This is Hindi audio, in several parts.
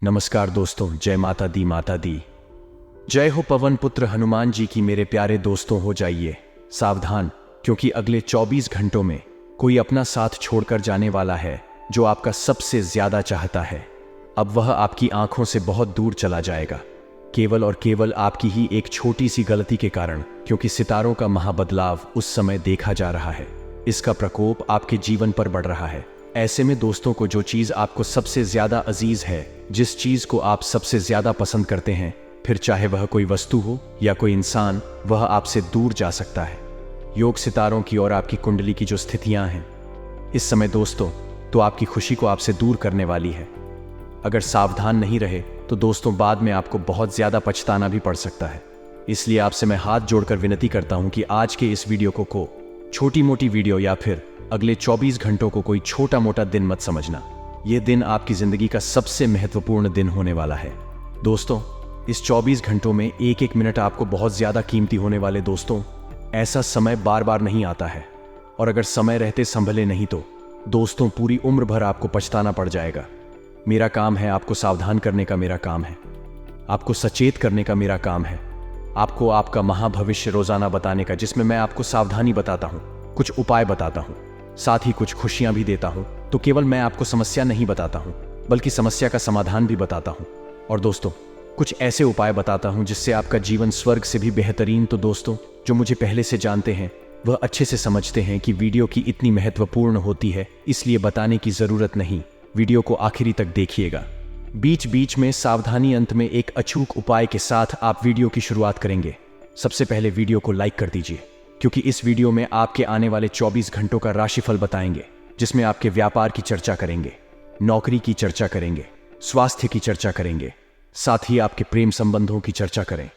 नमस्कार दोस्तों, जय माता दी माता दी। जय हो पवन पुत्र हनुमान जी की। मेरे प्यारे दोस्तों, हो जाइए सावधान, क्योंकि अगले 24 घंटों में कोई अपना साथ छोड़कर जाने वाला है जो आपका सबसे ज्यादा चाहता है। अब वह आपकी आंखों से बहुत दूर चला जाएगा, केवल और केवल आपकी ही एक छोटी सी गलती के कारण, क्योंकि सितारों का महाबदलाव उस समय देखा जा रहा है। इसका प्रकोप आपके जीवन पर बढ़ रहा है। ऐसे में दोस्तों को जो चीज़ आपको सबसे ज़्यादा अजीज है, जिस चीज़ को आप सबसे ज़्यादा पसंद करते हैं, फिर चाहे वह कोई वस्तु हो या कोई इंसान, वह आपसे दूर जा सकता है। योग सितारों की और आपकी कुंडली की जो स्थितियां हैं इस समय दोस्तों, तो आपकी खुशी को आपसे दूर करने वाली है। अगर सावधान नहीं रहे तो दोस्तों बाद में आपको बहुत ज़्यादा पछताना भी पड़ सकता है। इसलिए आपसे मैं हाथ जोड़कर विनती करता हूं कि आज के इस वीडियो को छोटी मोटी वीडियो या फिर अगले 24 घंटों को कोई छोटा मोटा दिन मत समझना। यह दिन आपकी जिंदगी का सबसे महत्वपूर्ण दिन होने वाला है। दोस्तों, इस 24 घंटों में एक एक मिनट आपको बहुत ज्यादा कीमती होने वाले। दोस्तों, ऐसा समय बार बार नहीं आता है, और अगर समय रहते संभले नहीं तो दोस्तों पूरी उम्र भर आपको पछताना पड़ जाएगा। मेरा काम है आपको सावधान करने का, मेरा काम है आपको सचेत करने का, मेरा काम है आपको आपका महाभविष्य रोजाना बताने का, जिसमें मैं आपको सावधानी बताता हूं, कुछ उपाय बताता हूं, साथ ही कुछ खुशियां भी देता हूं। तो केवल मैं आपको समस्या नहीं बताता हूं, बल्कि समस्या का समाधान भी बताता हूं। और दोस्तों, कुछ ऐसे उपाय बताता हूं जिससे आपका जीवन स्वर्ग से भी बेहतरीन। तो दोस्तों, जो मुझे पहले से जानते हैं वह अच्छे से समझते हैं कि वीडियो की इतनी महत्वपूर्ण होती है, इसलिए बताने की जरूरत नहीं। वीडियो को आखिरी तक देखिएगा। बीच बीच में सावधानी, अंत में एक अचूक उपाय के साथ आप वीडियो की शुरुआत करेंगे। सबसे पहले वीडियो को लाइक कर दीजिए, क्योंकि इस वीडियो में आपके आने वाले 24 घंटों का राशिफल बताएंगे, जिसमें आपके व्यापार की चर्चा करेंगे, नौकरी की चर्चा करेंगे, स्वास्थ्य की चर्चा करेंगे, साथ ही आपके प्रेम संबंधों की चर्चा करें,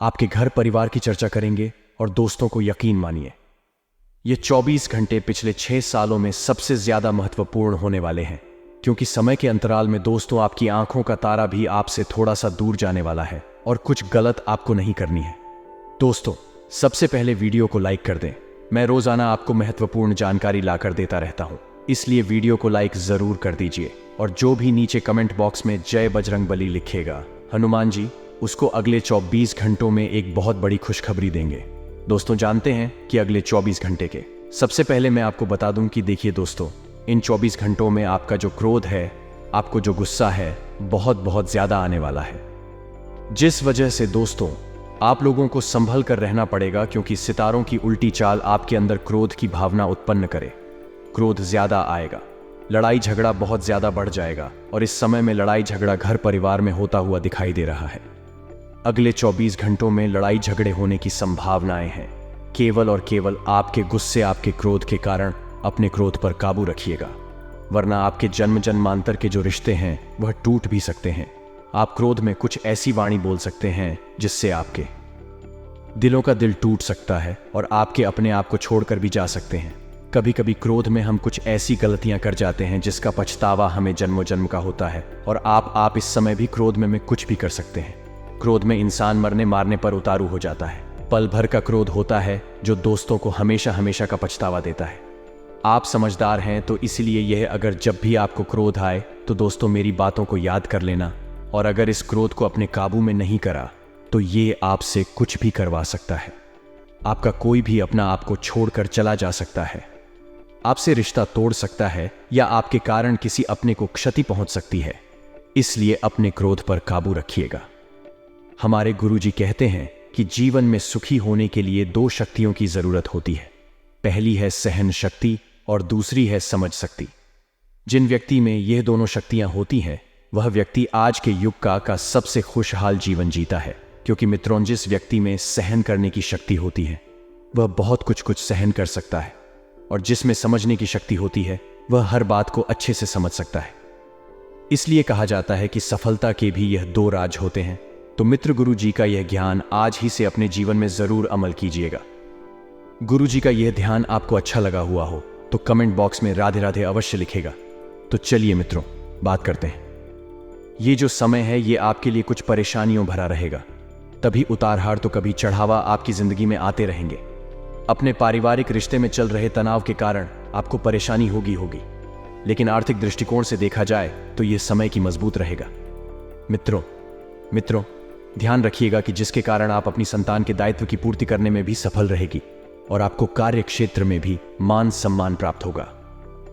आपके घर परिवार की चर्चा करेंगे। और दोस्तों को यकीन मानिए, ये 24 घंटे पिछले 6 सालों में सबसे ज्यादा महत्वपूर्ण होने वाले हैं, क्योंकि समय के अंतराल में दोस्तों आपकी आंखों का तारा भी आपसे थोड़ा सा दूर जाने वाला है, और कुछ गलत आपको नहीं करनी है। दोस्तों, सबसे पहले वीडियो को लाइक कर दें। मैं रोजाना आपको महत्वपूर्ण जानकारी लाकर देता रहता हूं, इसलिए वीडियो को लाइक जरूर कर दीजिए। और जो भी नीचे कमेंट बॉक्स में जय बजरंगबली लिखेगा हनुमान जी, उसको अगले 24 घंटों में एक बहुत बड़ी खुशखबरी देंगे। दोस्तों, जानते हैं कि अगले 24 घंटे के सबसे पहले मैं आपको बता दूं कि देखिए दोस्तों, इन 24 घंटों में आपका जो क्रोध है, आपको जो गुस्सा है, बहुत ज्यादा आने वाला है, जिस वजह से दोस्तों आप लोगों को संभल कर रहना पड़ेगा, क्योंकि सितारों की उल्टी चाल आपके अंदर क्रोध की भावना उत्पन्न करे। क्रोध ज्यादा आएगा, लड़ाई झगड़ा बहुत ज्यादा बढ़ जाएगा, और इस समय में लड़ाई झगड़ा घर परिवार में होता हुआ दिखाई दे रहा है। अगले 24 घंटों में लड़ाई झगड़े होने की संभावनाएं हैं। केवल और केवल आपके गुस्से, आपके क्रोध के कारण अपने क्रोध पर काबू रखिएगा, वरना आपके जन्म जन्मांतर के जो रिश्ते हैं वह टूट भी सकते हैं। आप क्रोध में कुछ ऐसी वाणी बोल सकते हैं जिससे आपके दिलों का दिल टूट सकता है, और आपके अपने आप को छोड़कर भी जा सकते हैं। कभी कभी क्रोध में हम कुछ ऐसी गलतियां कर जाते हैं जिसका पछतावा हमें जन्मों जन्म का होता है, और आप इस समय भी क्रोध में कुछ भी कर सकते हैं। क्रोध में इंसान मरने मारने पर उतारू हो जाता है। पल भर का क्रोध होता है जो दोस्तों को हमेशा हमेशा का पछतावा देता है। आप समझदार हैं, तो इसलिए यह अगर जब भी आपको क्रोध आए तो दोस्तों मेरी बातों को याद कर लेना, और अगर इस क्रोध को अपने काबू में नहीं करा तो ये आपसे कुछ भी करवा सकता है। आपका कोई भी अपना आपको छोड़कर चला जा सकता है, आपसे रिश्ता तोड़ सकता है, या आपके कारण किसी अपने को क्षति पहुंच सकती है। इसलिए अपने क्रोध पर काबू रखिएगा। हमारे गुरुजी कहते हैं कि जीवन में सुखी होने के लिए 2 शक्तियों की जरूरत होती है। पहली है सहन शक्ति और दूसरी है समझ शक्ति। जिन व्यक्ति में यह दोनों शक्तियां होती हैं, वह व्यक्ति आज के युग का सबसे खुशहाल जीवन जीता है। क्योंकि मित्रों, जिस व्यक्ति में सहन करने की शक्ति होती है वह बहुत कुछ सहन कर सकता है, और जिसमें समझने की शक्ति होती है वह हर बात को अच्छे से समझ सकता है। इसलिए कहा जाता है कि सफलता के भी यह 2 राज होते हैं। तो मित्र, गुरु जी का यह ज्ञान आज ही से अपने जीवन में जरूर अमल कीजिएगा। गुरु जी का यह ध्यान आपको अच्छा लगा हुआ हो तो कमेंट बॉक्स में राधे राधे अवश्य लिखेगा। तो चलिए मित्रों, बात करते हैं। ये जो समय है ये आपके लिए कुछ परेशानियों भरा रहेगा। तभी उतार हार तो कभी चढ़ावा आपकी जिंदगी में आते रहेंगे। अपने पारिवारिक रिश्ते में चल रहे तनाव के कारण आपको परेशानी होगी, लेकिन आर्थिक दृष्टिकोण से देखा जाए तो यह समय की मजबूत रहेगा। मित्रों, ध्यान रखिएगा कि जिसके कारण आप अपनी संतान के दायित्व की पूर्ति करने में भी सफल रहेगी और आपको कार्य क्षेत्र में भी मान सम्मान प्राप्त होगा।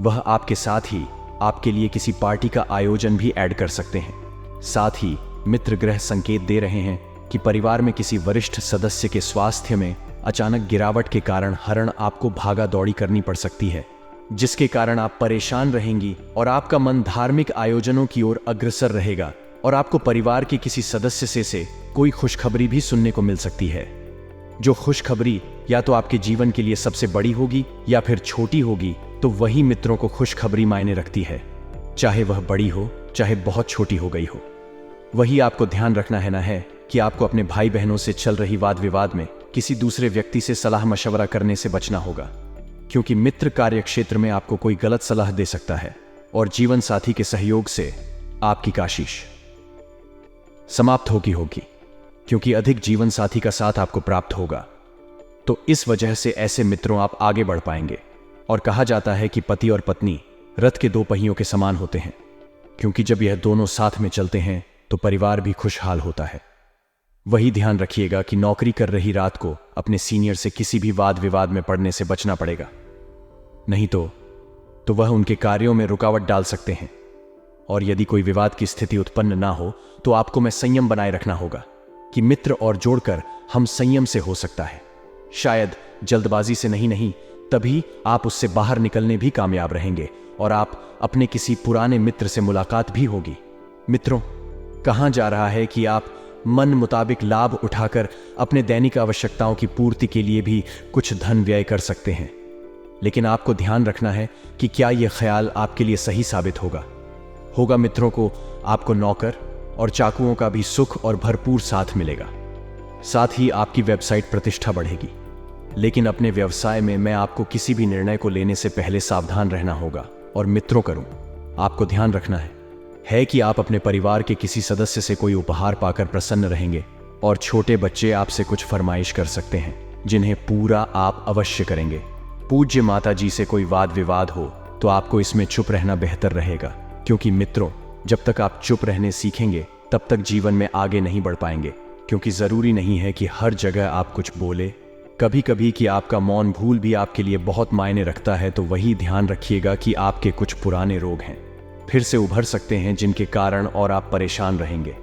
वह आपके साथ ही आपके लिए किसी पार्टी का आयोजन भी ऐड कर सकते हैं। साथ ही मित्र ग्रह संकेत दे रहे हैं कि परिवार में किसी वरिष्ठ सदस्य के स्वास्थ्य में अचानक गिरावट के कारण आपको भागा दौड़ी करनी पड़ सकती है, जिसके कारण आप परेशान रहेंगी और आपका मन धार्मिक आयोजनों की ओर अग्रसर रहेगा और आपको परिवार के किसी सदस्य से कोई खुशखबरी भी सुनने को मिल सकती है। जो खुशखबरी या तो आपके जीवन के लिए सबसे बड़ी होगी या फिर छोटी होगी, तो वही मित्रों को खुशखबरी मायने रखती है, चाहे वह बड़ी हो चाहे बहुत छोटी हो गई हो। वही आपको ध्यान रखना है कि आपको अपने भाई बहनों से चल रही वाद विवाद में किसी दूसरे व्यक्ति से सलाह मशवरा करने से बचना होगा, क्योंकि मित्र कार्य क्षेत्र में आपको कोई गलत सलाह दे सकता है और जीवन साथी के सहयोग से आपकी काशिश समाप्त होगी, क्योंकि अधिक जीवन साथी का साथ आपको प्राप्त होगा। तो इस वजह से ऐसे मित्रों आप आगे बढ़ पाएंगे। और कहा जाता है कि पति और पत्नी रथ के दो पहियों के समान होते हैं, क्योंकि जब यह दोनों साथ में चलते हैं तो परिवार भी खुशहाल होता है। वही ध्यान रखिएगा कि नौकरी कर रही रात को अपने सीनियर से किसी भी वाद विवाद में पड़ने से बचना पड़ेगा, नहीं तो वह उनके कार्यों में रुकावट डाल सकते हैं। और यदि कोई विवाद की स्थिति उत्पन्न ना हो तो आपको में संयम बनाए रखना होगा कि मित्र और जोड़कर हम संयम से हो सकता है। शायद जल्दबाजी से नहीं, तभी आप उससे बाहर निकलने भी कामयाब रहेंगे और आप अपने किसी पुराने मित्र से मुलाकात भी होगी। मित्रों, कहा जा रहा है कि आप मन मुताबिक लाभ उठाकर अपने दैनिक आवश्यकताओं की पूर्ति के लिए भी कुछ धन व्यय कर सकते हैं, लेकिन आपको ध्यान रखना है कि क्या यह ख्याल आपके लिए सही साबित होगा। मित्रों को आपको नौकर और चाकुओं का भी सुख और भरपूर साथ मिलेगा। साथ ही आपकी वेबसाइट प्रतिष्ठा बढ़ेगी। लेकिन अपने व्यवसाय में मैं आपको किसी भी निर्णय को लेने से पहले सावधान रहना होगा। और मित्रों, आपको ध्यान रखना है कि आप अपने परिवार के किसी सदस्य से कोई उपहार पाकर प्रसन्न रहेंगे और छोटे बच्चे आपसे कुछ फरमाइश कर सकते हैं, जिन्हें पूरा आप अवश्य करेंगे। पूज्य माता जी से कोई वाद विवाद हो तो आपको इसमें चुप रहना बेहतर रहेगा, क्योंकि मित्रों, जब तक आप चुप रहने सीखेंगे तब तक जीवन में आगे नहीं बढ़ पाएंगे। क्योंकि जरूरी नहीं है कि हर जगह आप कुछ बोले, कभी कभी कि आपका मौन भूल भी आपके लिए बहुत मायने रखता है। तो वही ध्यान रखिएगा कि आपके कुछ पुराने रोग हैं, फिर से उभर सकते हैं, जिनके कारण और आप परेशान रहेंगे।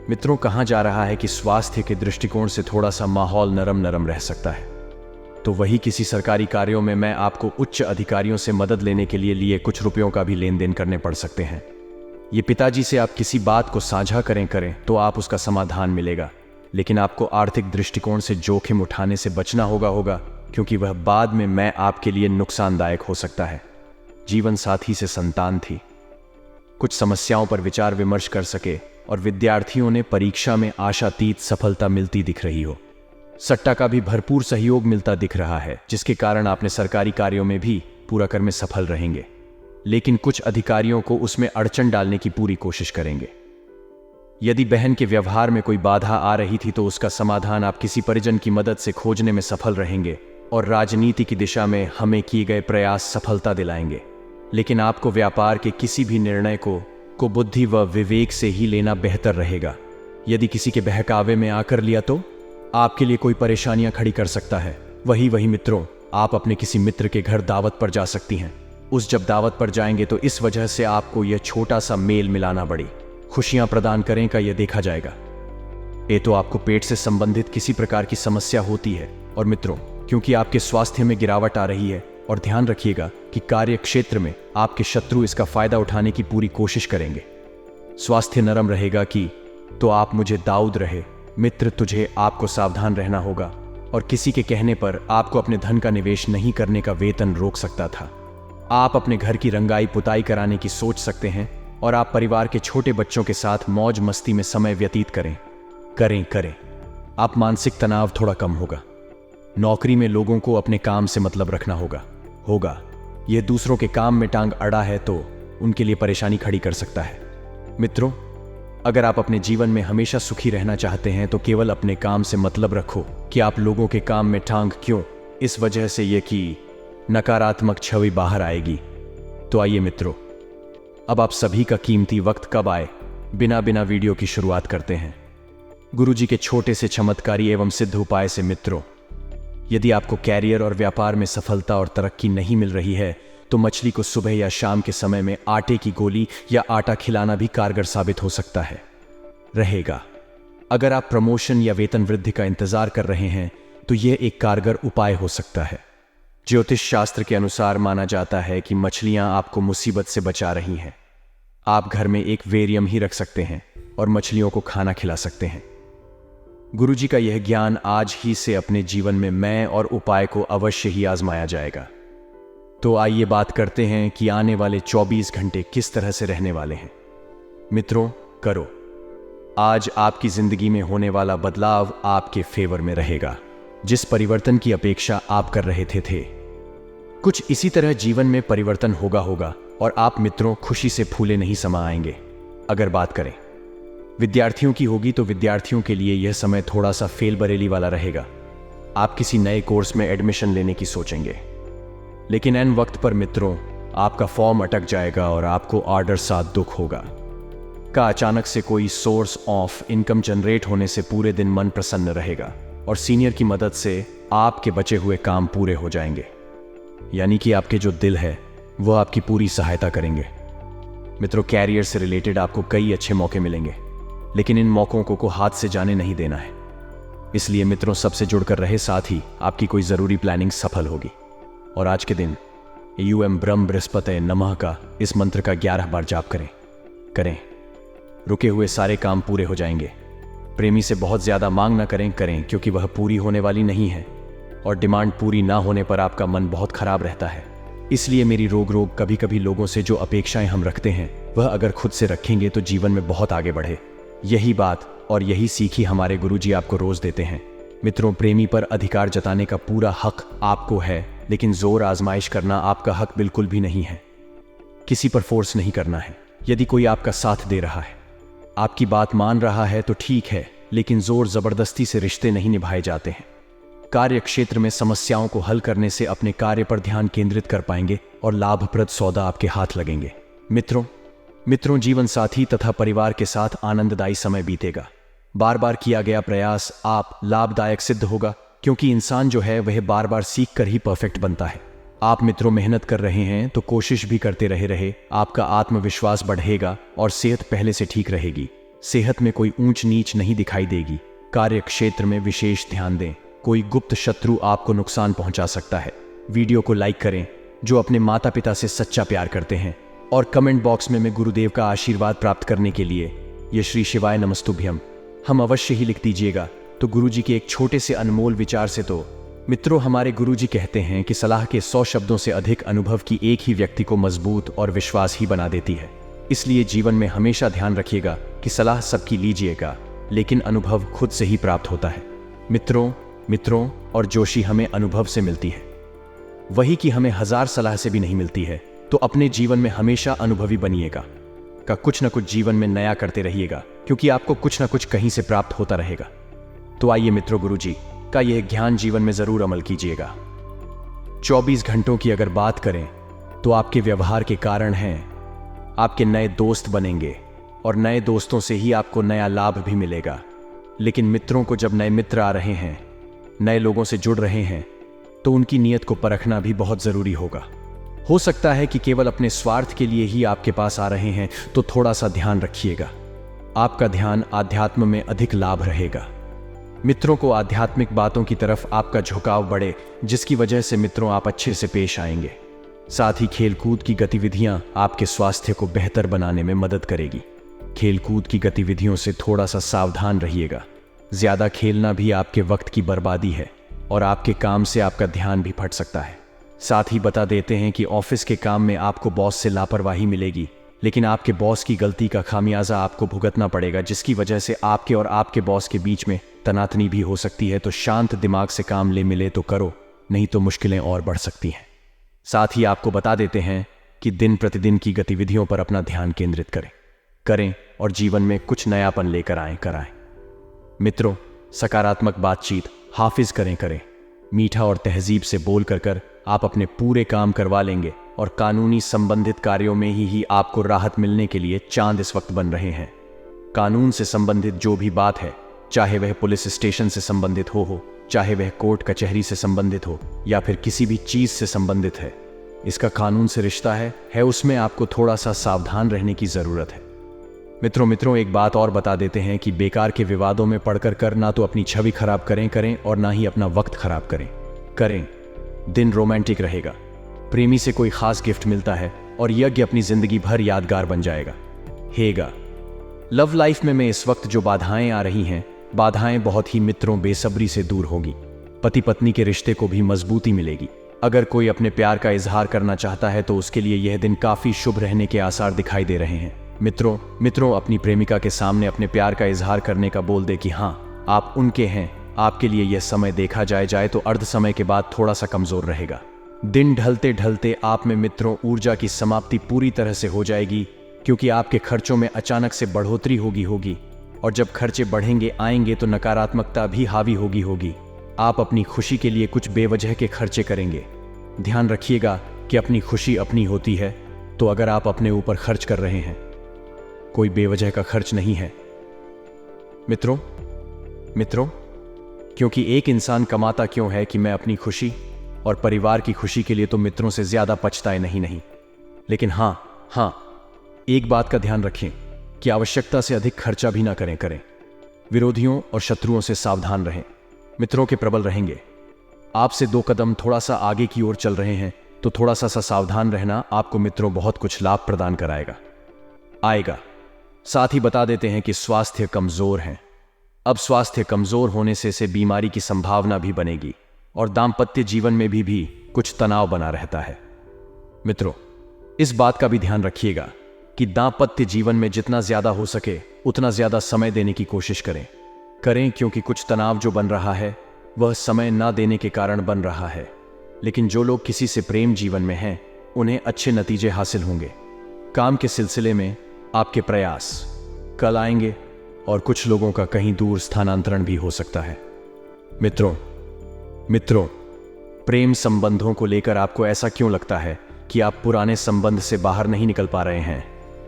मित्रों, कहा जा रहा है कि स्वास्थ्य के दृष्टिकोण से थोड़ा सा माहौल नरम रह सकता है। तो वही किसी सरकारी कार्यों में मैं आपको उच्च अधिकारियों से मदद लेने के लिए कुछ रुपयों का भी लेन देन करने पड़ सकते हैं। ये पिताजी से आप किसी बात को साझा करें तो आप उसका समाधान मिलेगा, लेकिन आपको आर्थिक दृष्टिकोण से जोखिम उठाने से बचना होगा, क्योंकि वह बाद में मैं आपके लिए नुकसानदायक हो सकता है। जीवन साथी से संतान थी, कुछ समस्याओं पर विचार विमर्श कर सके और विद्यार्थियों ने परीक्षा में आशातीत सफलता मिलती दिख रही हो। सट्टा का भी भरपूर सहयोग मिलता दिख रहा है, जिसके कारण आपने सरकारी कार्यों में भी पूरा कर में सफल रहेंगे। लेकिन कुछ अधिकारियों को उसमें अड़चन डालने की पूरी कोशिश करेंगे। यदि बहन के व्यवहार में कोई बाधा आ रही थी तो उसका समाधान आप किसी परिजन की मदद से खोजने में सफल रहेंगे और राजनीति की दिशा में हमें किए गए प्रयास सफलता दिलाएंगे। लेकिन आपको व्यापार के किसी भी निर्णय को बुद्धि व विवेक से ही लेना बेहतर रहेगा। यदि किसी के बहकावे में आकर लिया तो आपके लिए कोई परेशानियां खड़ी कर सकता है। वही मित्रों, आप अपने किसी मित्र के घर दावत पर जा सकती हैं। जब दावत पर जाएंगे तो इस वजह से आपको यह छोटा सा मेल मिलाना बड़ी खुशियां प्रदान करें का यह देखा जाएगा। ये तो आपको पेट से संबंधित किसी प्रकार की समस्या होती है। और मित्रों, क्योंकि आपके स्वास्थ्य में गिरावट आ रही है, और ध्यान रखिएगा कि कार्य क्षेत्र में आपके शत्रु इसका फायदा उठाने की पूरी कोशिश करेंगे। स्वास्थ्य नरम रहेगा कि तो आप मुझे दाऊद रहे मित्र, तुझे आपको सावधान रहना होगा और किसी के कहने पर आपको अपने धन का निवेश नहीं करने का वेतन रोक सकता था। आप अपने घर की रंगाई पुताई कराने की सोच सकते हैं और आप परिवार के छोटे बच्चों के साथ मौज मस्ती में समय व्यतीत करें। आप मानसिक तनाव थोड़ा कम होगा। नौकरी में लोगों को अपने काम से मतलब रखना होगा। यह दूसरों के काम में टांग अड़ा है तो उनके लिए परेशानी खड़ी कर सकता है। मित्रों, अगर आप अपने जीवन में हमेशा सुखी रहना चाहते हैं तो केवल अपने काम से मतलब रखो कि आप लोगों के काम में टांग क्यों, इस वजह से यह कि नकारात्मक छवि बाहर आएगी। तो आइए मित्रों, अब आप सभी का कीमती वक्त कब आए बिना बिना वीडियो की शुरुआत करते हैं गुरुजी के छोटे से चमत्कारी एवं सिद्ध उपाय से। मित्रों, यदि आपको कैरियर और व्यापार में सफलता और तरक्की नहीं मिल रही है तो मछली को सुबह या शाम के समय में आटे की गोली या आटा खिलाना भी कारगर साबित हो सकता है रहेगा। अगर आप प्रमोशन या वेतन वृद्धि का इंतजार कर रहे हैं तो यह एक कारगर उपाय हो सकता है। ज्योतिष शास्त्र के अनुसार माना जाता है कि मछलियां आपको मुसीबत से बचा रही हैं। आप घर में एक वेरियम ही रख सकते हैं और मछलियों को खाना खिला सकते हैं। गुरुजी का यह ज्ञान आज ही से अपने जीवन में मैं और उपाय को अवश्य ही आजमाया जाएगा। तो आइए बात करते हैं कि आने वाले 24 घंटे किस तरह से रहने वाले हैं। मित्रों, करो, आज आपकी जिंदगी में होने वाला बदलाव आपके फेवर में रहेगा। जिस परिवर्तन की अपेक्षा आप कर रहे थे कुछ इसी तरह जीवन में परिवर्तन होगा और आप मित्रों खुशी से फूले नहीं समा आएंगे। अगर बात करें विद्यार्थियों की होगी तो विद्यार्थियों के लिए यह समय थोड़ा सा फेल बरेली वाला रहेगा। आप किसी नए कोर्स में एडमिशन लेने की सोचेंगे, लेकिन एन वक्त पर मित्रों आपका फॉर्म अटक जाएगा और आपको ऑर्डर साथ दुख होगा का अचानक से कोई सोर्स ऑफ इनकम जनरेट होने से पूरे दिन मन प्रसन्न रहेगा और सीनियर की मदद से आपके बचे हुए काम पूरे हो जाएंगे। यानी कि आपके जो दिल है वो आपकी पूरी सहायता करेंगे। मित्रों, कैरियर से रिलेटेड आपको कई अच्छे मौके मिलेंगे, लेकिन इन मौकों को हाथ से जाने नहीं देना है। इसलिए मित्रों, सबसे जुड़कर रहे, साथ ही आपकी कोई जरूरी प्लानिंग सफल होगी। और आज के दिन यूएम ब्रह्म बृहस्पति नमः का इस मंत्र का 11 बार जाप करें। रुके हुए सारे काम पूरे हो जाएंगे। प्रेमी से बहुत ज्यादा मांग ना करें, क्योंकि वह पूरी होने वाली नहीं है और डिमांड पूरी ना होने पर आपका मन बहुत खराब रहता है। इसलिए मेरी रोग कभी कभी लोगों से जो अपेक्षाएं हम रखते हैं वह अगर खुद से रखेंगे तो जीवन में बहुत आगे बढ़े। यही बात और यही सीखी हमारे गुरुजी आपको रोज देते हैं। मित्रों, प्रेमी पर अधिकार जताने का पूरा हक आपको है, लेकिन जोर आजमाइश करना आपका हक बिल्कुल भी नहीं है। किसी पर फोर्स नहीं करना है। यदि कोई आपका साथ दे रहा है, आपकी बात मान रहा है तो ठीक है, लेकिन जोर जबरदस्ती से रिश्ते नहीं निभाए जाते हैं। कार्य क्षेत्र में समस्याओं को हल करने से अपने कार्य पर ध्यान केंद्रित कर पाएंगे और लाभप्रद सौदा आपके हाथ लगेंगे। मित्रों, जीवन साथी तथा परिवार के साथ आनंददायी समय बीतेगा। बार बार किया गया प्रयास आप लाभदायक सिद्ध होगा, क्योंकि इंसान जो है वह बार बार सीख कर ही परफेक्ट बनता है। आप मित्रों मेहनत कर रहे हैं तो कोशिश भी करते रहे, आपका आत्मविश्वास बढ़ेगा और सेहत पहले से ठीक रहेगी। सेहत में कोई ऊंच नीच नहीं दिखाई देगी। कार्य क्षेत्र में विशेष ध्यान दें। कोई गुप्त शत्रु आपको नुकसान पहुंचा सकता है। वीडियो को लाइक करें जो अपने माता पिता से सच्चा प्यार करते हैं, और कमेंट बॉक्स में मैं गुरुदेव का आशीर्वाद प्राप्त करने के लिए ये श्री शिवाय नमस्तुभ्यम हम अवश्य ही लिख दीजिएगा। तो गुरुजी के एक छोटे से अनमोल विचार से तो मित्रों, हमारे गुरुजी कहते हैं कि सलाह के 100 शब्दों से अधिक अनुभव की एक ही व्यक्ति को मजबूत और विश्वास ही बना देती है। इसलिए जीवन में हमेशा ध्यान रखिएगा कि सलाह सबकी लीजिएगा, लेकिन अनुभव खुद से ही प्राप्त होता है। मित्रों और जोशी हमें अनुभव से मिलती है, वही कि हमें 1000 सलाह से भी नहीं मिलती है। तो अपने जीवन में हमेशा अनुभवी बनिएगा का कुछ न कुछ जीवन में नया करते रहिएगा, क्योंकि आपको कुछ न कुछ कहीं से प्राप्त होता रहेगा। तो आइए मित्रों, गुरुजी का यह ज्ञान जीवन में जरूर अमल कीजिएगा। 24 घंटों की अगर बात करें तो आपके व्यवहार के कारण हैं आपके नए दोस्त बनेंगे, और नए दोस्तों से ही आपको नया लाभ भी मिलेगा। लेकिन मित्रों को जब नए मित्र आ रहे हैं, नए लोगों से जुड़ रहे हैं, तो उनकी नीयत को परखना भी बहुत जरूरी होगा। हो सकता है कि केवल अपने स्वार्थ के लिए ही आपके पास आ रहे हैं, तो थोड़ा सा ध्यान रखिएगा। आपका ध्यान आध्यात्म में अधिक लाभ रहेगा। मित्रों को आध्यात्मिक बातों की तरफ आपका झुकाव बढ़े, जिसकी वजह से मित्रों आप अच्छे से पेश आएंगे। साथ ही खेलकूद की गतिविधियां आपके स्वास्थ्य को बेहतर बनाने में मदद करेगी। खेलकूद की गतिविधियों से थोड़ा सा सावधान रहिएगा। ज्यादा खेलना भी आपके वक्त की बर्बादी है और आपके काम से आपका ध्यान भी फट सकता है। साथ ही बता देते हैं कि ऑफिस के काम में आपको बॉस से लापरवाही मिलेगी, लेकिन आपके बॉस की गलती का खामियाजा आपको भुगतना पड़ेगा, जिसकी वजह से आपके और आपके बॉस के बीच में तनातनी भी हो सकती है। तो शांत दिमाग से काम ले मिले तो करो, नहीं तो मुश्किलें और बढ़ सकती हैं। साथ ही आपको बता देते हैं कि दिन प्रतिदिन की गतिविधियों पर अपना ध्यान केंद्रित करें और जीवन में कुछ नयापन लेकर कराएं। मित्रों, सकारात्मक बातचीत हाफिज करें। मीठा और तहजीब से बोल कर आप अपने पूरे काम करवा लेंगे, और कानूनी संबंधित कार्यों में ही आपको राहत मिलने के लिए चांद इस वक्त बन रहे हैं। कानून से संबंधित जो भी बात है, चाहे वह पुलिस स्टेशन से संबंधित हो, चाहे वह कोर्ट कचहरी से संबंधित हो या फिर किसी भी चीज से संबंधित है, इसका कानून से रिश्ता है उसमें आपको थोड़ा सा सावधान रहने की जरूरत है। मित्रों एक बात और बता देते हैं कि बेकार के विवादों में पड़कर कर ना तो अपनी छवि खराब करें और ना ही अपना वक्त खराब करें। दिन रोमांटिक रहेगा, प्रेमी से कोई खास गिफ्ट मिलता है और यज्ञ अपनी जिंदगी भर यादगार बन जाएगा। लव लाइफ में इस वक्त जो बाधाएं आ रही हैं, बाधाएं बहुत ही मित्रों बेसब्री से दूर होगी। पति पत्नी के रिश्ते को भी मजबूती मिलेगी। अगर कोई अपने प्यार का इजहार करना चाहता है तो उसके लिए यह दिन काफी शुभ रहने के आसार दिखाई दे रहे हैं। मित्रों अपनी प्रेमिका के सामने अपने प्यार का इजहार करने का बोल दे कि हाँ आप उनके हैं। आपके लिए यह समय देखा जाए तो अर्ध समय के बाद थोड़ा सा कमजोर रहेगा। दिन ढलते ढलते आप में मित्रों ऊर्जा की समाप्ति पूरी तरह से हो जाएगी, क्योंकि आपके खर्चों में अचानक से बढ़ोतरी होगी और जब खर्चे बढ़ेंगे आएंगे तो नकारात्मकता भी हावी होगी। आप अपनी खुशी के लिए कुछ बेवजह के खर्चे करेंगे। ध्यान रखिएगा कि अपनी खुशी अपनी होती है, तो अगर आप अपने ऊपर खर्च कर रहे हैं, कोई बेवजह का खर्च नहीं है। मित्रों क्योंकि एक इंसान कमाता क्यों है कि मैं अपनी खुशी और परिवार की खुशी के लिए तो मित्रों से ज्यादा पछताए नहीं। लेकिन हाँ एक बात का ध्यान रखें कि आवश्यकता से अधिक खर्चा भी ना करें। विरोधियों और शत्रुओं से सावधान रहें। मित्रों के प्रबल रहेंगे। आपसे 2 कदम थोड़ा सा आगे की ओर चल रहे हैं तो थोड़ा सा सावधान रहना आपको मित्रों बहुत कुछ लाभ प्रदान आएगा। साथ ही बता देते हैं कि स्वास्थ्य कमजोर है। अब स्वास्थ्य कमजोर होने से बीमारी की संभावना भी बनेगी और दाम्पत्य जीवन में भी कुछ तनाव बना रहता है। मित्रों इस बात का भी ध्यान रखिएगा कि दाम्पत्य जीवन में जितना ज्यादा हो सके उतना ज्यादा समय देने की कोशिश करें, क्योंकि कुछ तनाव जो बन रहा है वह समय ना देने के कारण बन रहा है। लेकिन जो लोग किसी से प्रेम जीवन में हैं उन्हें अच्छे नतीजे हासिल होंगे। काम के सिलसिले में आपके प्रयास कल आएंगे और कुछ लोगों का कहीं दूर स्थानांतरण भी हो सकता है। मित्रों प्रेम संबंधों को लेकर आपको ऐसा क्यों लगता है कि आप पुराने संबंध से बाहर नहीं निकल पा रहे हैं?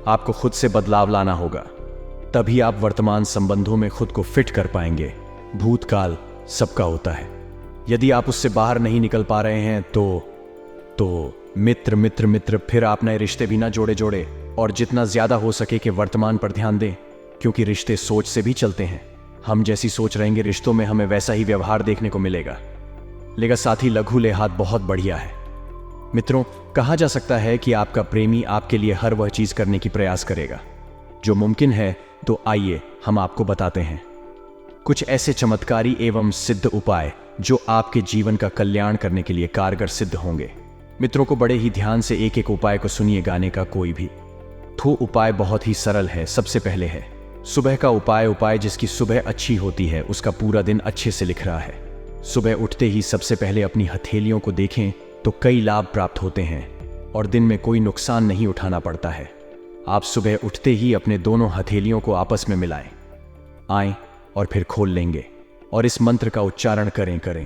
आपको खुद से बदलाव लाना होगा, तभी आप वर्तमान संबंधों में खुद को फिट कर पाएंगे। भूतकाल सबका होता है। यदि आप उससे बाहर नहीं निकल पा रहे हैं तो मित्र फिर आप नए रिश्ते भी ना जोड़े और जितना ज्यादा हो सके कि वर्तमान पर ध्यान दें, क्योंकि रिश्ते सोच से भी चलते हैं। हम जैसी सोच रहेंगे रिश्तों में हमें वैसा ही व्यवहार देखने को मिलेगा। साथ ही लघु लिहाज बहुत बढ़िया है। मित्रों कहा जा सकता है कि आपका प्रेमी आपके लिए हर वह चीज करने की प्रयास करेगा जो मुमकिन है। तो आइए हम आपको बताते हैं कुछ ऐसे चमत्कारी एवं सिद्ध उपाय जो आपके जीवन का कल्याण करने के लिए कारगर सिद्ध होंगे। मित्रों को बड़े ही ध्यान से एक उपाय को सुनिए। गाने का कोई भी उपाय बहुत ही सरल है। सबसे पहले है सुबह का उपाय जिसकी सुबह अच्छी होती है उसका पूरा दिन अच्छे से लिख रहा है। सुबह उठते ही सबसे पहले अपनी हथेलियों को देखें तो कई लाभ प्राप्त होते हैं और दिन में कोई नुकसान नहीं उठाना पड़ता है। आप सुबह उठते ही अपने दोनों हथेलियों को आपस में मिलाएं, आएं और फिर खोल लेंगे और इस मंत्र का उच्चारण करें।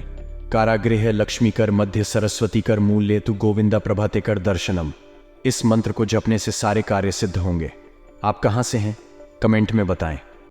कारागृह लक्ष्मी कर मध्य सरस्वती कर मूल्य तु गोविंदा प्रभाते कर दर्शनम। इस मंत्र को जपने से सारे कार्य सिद्ध होंगे। आप कहां से हैं कमेंट में बताएं।